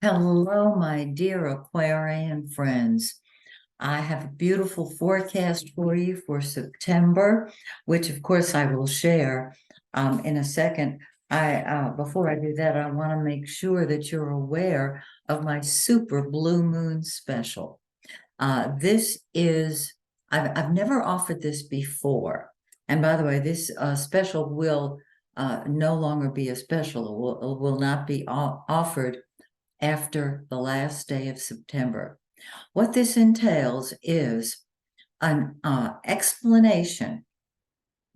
Hello, my dear Aquarian friends. I have a beautiful forecast for you for September, which of course I will share in a second. Before I do that, I want to make sure that you're aware of my super blue moon special. This is I've never offered this before, and by the way, this special will no longer be a special. It will not be offered after the last day of September. What this entails is an explanation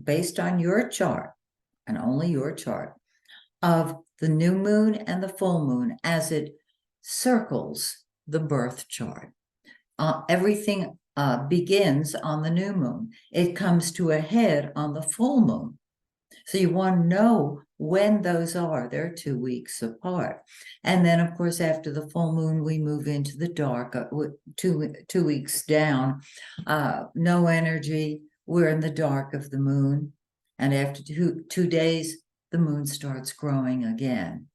based on your chart, and only your chart, of the new moon and the full moon as it circles the birth chart. Everything begins on the new moon. It comes to a head on the full moon. So you want to know when those are. They're 2 weeks apart. And then, of course, after the full moon, we move into the dark, 2 weeks down. No energy. We're in the dark of the moon. And after two days, the moon starts growing again.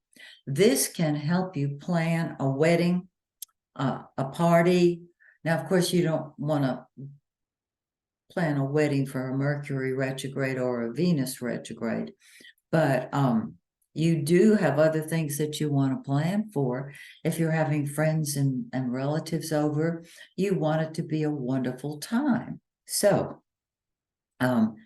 This can help you plan a wedding, a party. Now, of course, you don't want to plan a wedding for a Mercury retrograde or a Venus retrograde, but you do have other things that you want to plan for. If you're having friends and relatives over, you want it to be a wonderful time. So I'm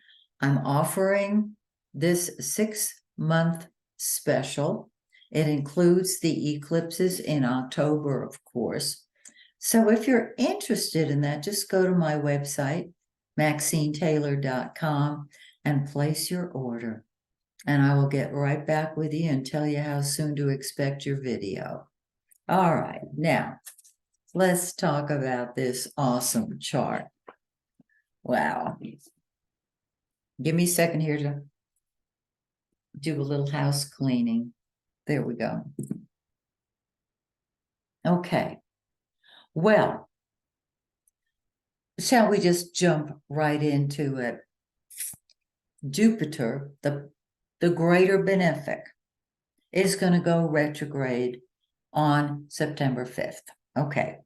offering this 6-month special. It includes the eclipses in October, of course. So if you're interested in that, just go to my website, MaxineTaylor.com, and place your order. And I will get right back with you and tell you how soon to expect your video. All right, now let's talk about this awesome chart. Wow. Give me a second here to do a little house cleaning. There we go. Okay. Well, shall we just jump right into it? Jupiter, the greater benefic, is going to go retrograde on September 5th. Okay.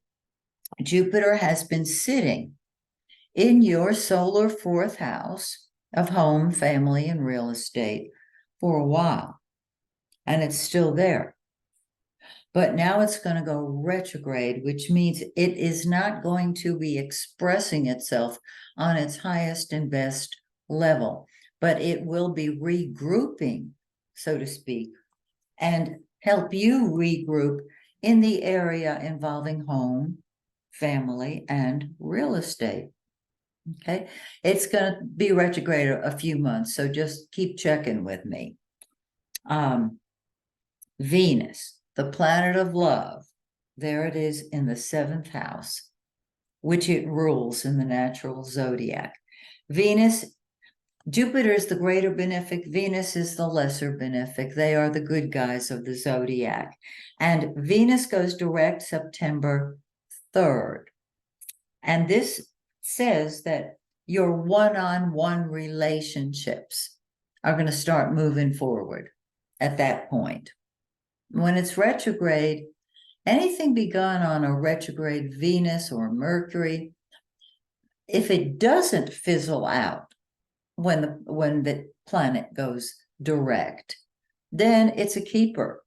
Jupiter has been sitting in your solar fourth house of home, family, and real estate for a while, and it's still there. But now it's going to go retrograde, which means it is not going to be expressing itself on its highest and best level, but it will be regrouping, so to speak, and help you regroup in the area involving home, family, and real estate. Okay, it's going to be retrograde a few months, so just keep checking with me. Venus, the planet of love, there it is in the 7th house, which it rules in the natural zodiac. Venus, Jupiter is the greater benefic, Venus is the lesser benefic. They are the good guys of the zodiac. And Venus goes direct September 3rd. And this says that your one-on-one relationships are going to start moving forward at that point. When it's retrograde, anything begun on a retrograde Venus or Mercury, if it doesn't fizzle out when the planet goes direct, then it's a keeper.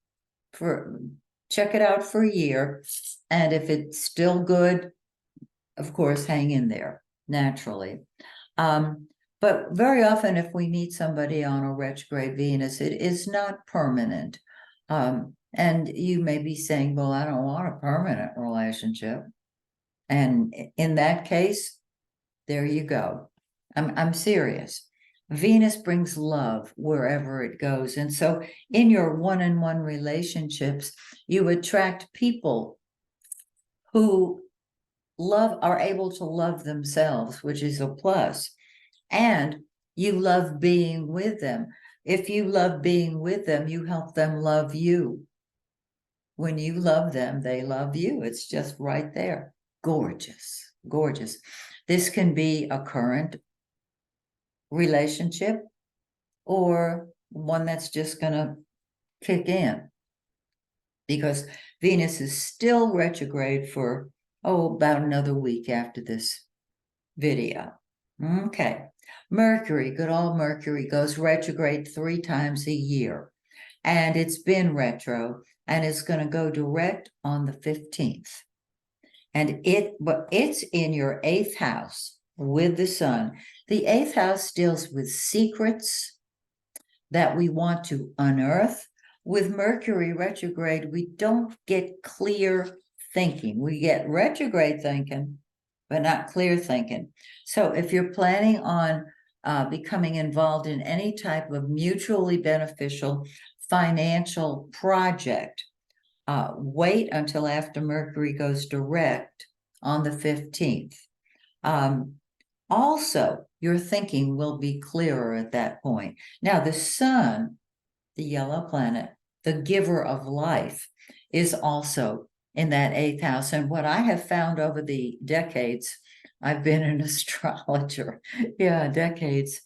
Check it out for a year, and if it's still good, of course, hang in there naturally. But very often, if we meet somebody on a retrograde Venus, it is not permanent. And you may be saying, well, I don't want a permanent relationship. And in that case, there you go. I'm serious. Venus brings love wherever it goes. And so in your one-on-one relationships, you attract people who are able to love themselves, which is a plus. And you love being with them. If you love being with them, you help them love you. When you love them, they love you. It's just right there. Gorgeous, gorgeous. This can be a current relationship or one that's just going to kick in, because Venus is still retrograde for, about another week after this video. Okay. Mercury, good old Mercury, goes retrograde 3 times a year. And it's been retro, and it's going to go direct on the 15th. And it's in your 8th house with the sun. The 8th house deals with secrets that we want to unearth. With Mercury retrograde, we don't get clear thinking. We get retrograde thinking, but not clear thinking. So if you're planning on becoming involved in any type of mutually beneficial financial project, wait until after Mercury goes direct on the 15th. Also, your thinking will be clearer at that point. Now, the sun, the yellow planet, the giver of life, is also in that 8th house. And what I have found over the decades, I've been an astrologer, decades.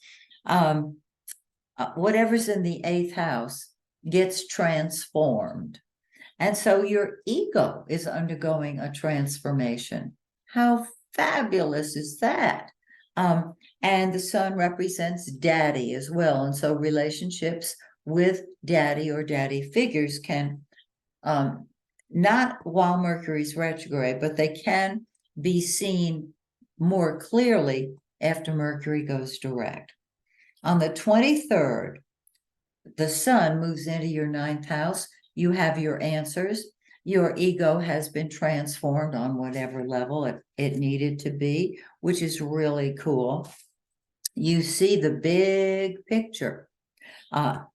Whatever's in the 8th house gets transformed. And so your ego is undergoing a transformation. How fabulous is that? And the sun represents daddy as well. And so relationships with daddy or daddy figures can, not while Mercury's retrograde, but they can be seen more clearly after Mercury goes direct. On the 23rd, the sun moves into your 9th house. You have your answers. Your ego has been transformed on whatever level it needed to be, which is really cool. You see the big picture.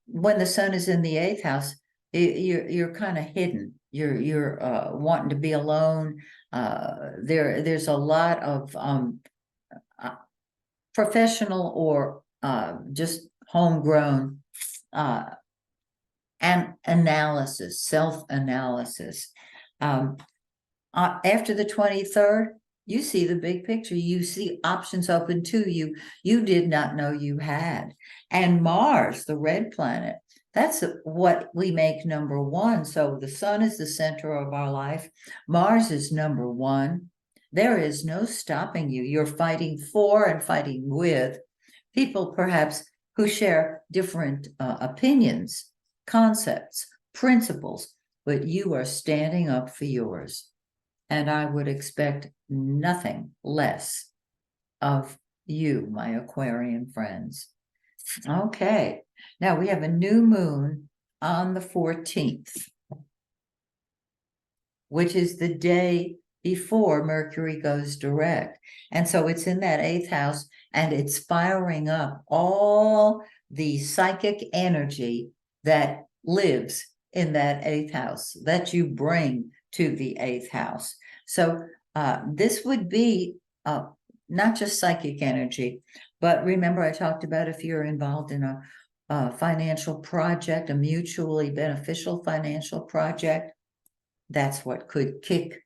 When the sun is in the 8th house, you're kind of hidden. You're wanting to be alone. There's a lot of professional or just homegrown and analysis, self-analysis. After the 23rd, you see the big picture. You see options open to you did not know you had. And Mars, the red planet, that's what we make number 1. So the sun is the center of our life. Mars is number 1. There is no stopping you. You're fighting for and fighting with people, perhaps, who share different opinions, concepts, principles, but you are standing up for yours. And I would expect nothing less of you, my Aquarian friends. Okay, now we have a new moon on the 14th, which is the day before Mercury goes direct. And so it's in that 8th house, and it's firing up all the psychic energy that lives in that 8th house that you bring to the 8th house. So this would be not just psychic energy, but remember I talked about if you're involved in a financial project, a mutually beneficial financial project, that's what could kick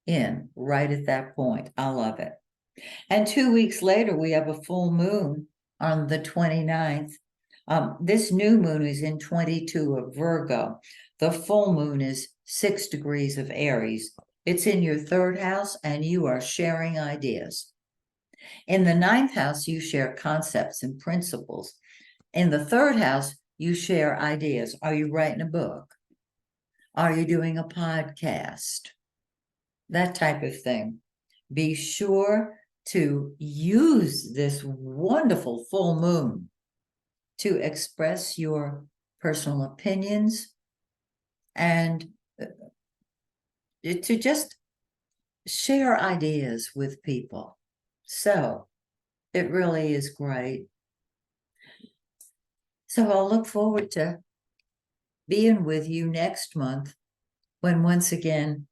in right at that point. I love it. And 2 weeks later, we have a full moon on the 29th. This new moon is in 22 of Virgo. The full moon is 6 degrees of Aries. It's in your 3rd house, and you are sharing ideas. In the 9th house, you share concepts and principles. In the 3rd house, you share ideas. Are you writing a book? Are you doing a podcast? That type of thing. Be sure to use this wonderful full moon to express your personal opinions and to just share ideas with people. So it really is great. So I'll look forward to being with you next month when once again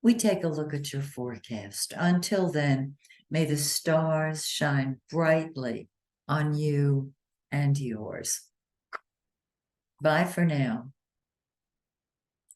we take a look at your forecast. Until then, may the stars shine brightly on you and yours. Bye for now.